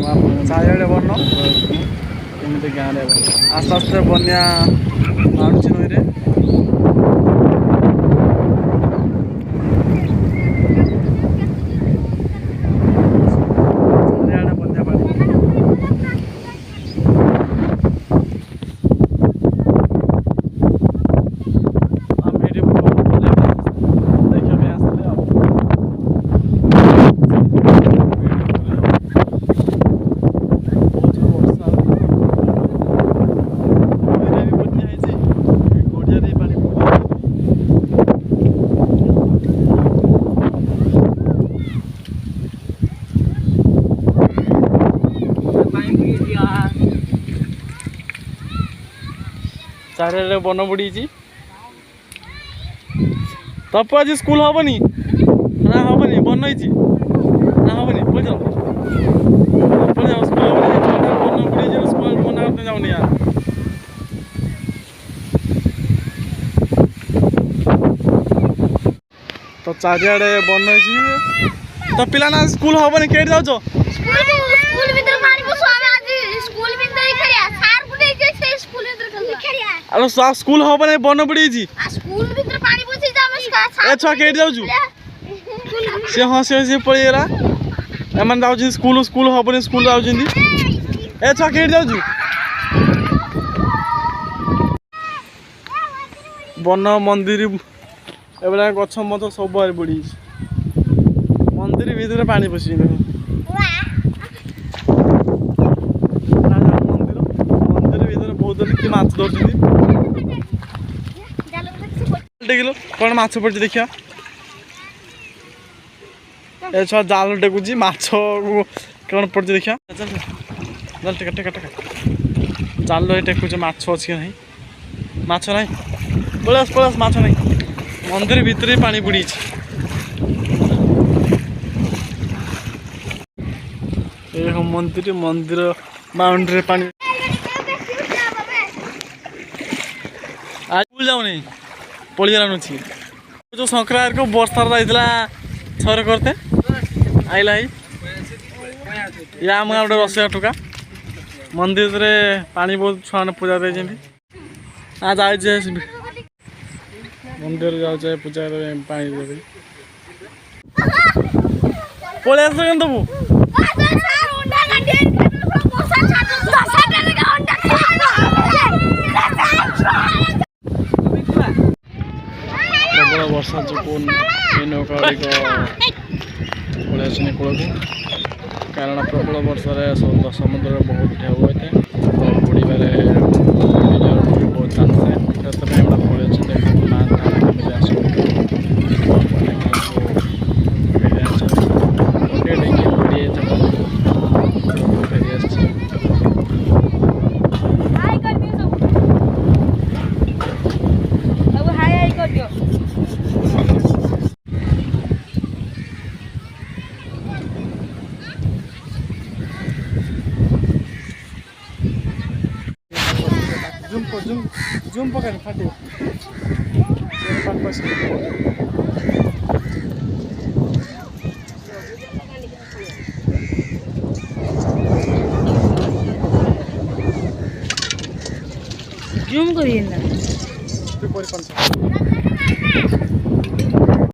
चारिड़े बन एमती गाँव आस्ते आस्ते बन्या आणुची नई रे चारिड़े बन बुड़ी तब आज स्कूल हेनी ना हेनी बन ना हेनी पड़ जाओ स्कूल बन बुड़ी स्कूल बना जाऊनी यार तो चारिड़े बन तो पिला ना स्कूल हेनी कहीं जाऊ अरे स्कूल हम नहीं बन पड़ी छुआ कहीं जाऊँ सी हाँ सी पड़ेगा एम जाऊँ स्कूल स्कूल हम स्कूल जाऊँ ए छुआ कहीं जाऊँ बन मंदिर एबे गछ मत सब बुड़ी मंदिर भीतर पानी पशि बहुत कि माछ धर कौन माछ पड़े देखिया ए छुआ जाल टेकुची माछ कौन पड़े देखिया चल चल टेका टेका टेका जाल टेकुचे माछ अच्छी ना माछ ना पलस माछ ना मंदिर भितर पानी बुड़ी मंदिर मंदिर बाउंड्री पानी आज स्कूल जाऊनी पड़ीगलान जो संक्रांति को बर्षा जाइला थर करते आइला या आम गाँव गोटे रसिया टुका मंदिर रे पानी बहुत छुआ पूजा दे आज जाए मंदिर जाऊे पूजा पानी दे पलि आस तबू प्रबल वर्षा जो नौका पलि आसनी कूल को कारण प्रबल वर्षा समुद्र बहुत ढेउ होता है बुड़बार बहुत चांस है से पलि जूम पकड़ फाटे जूम करिए ना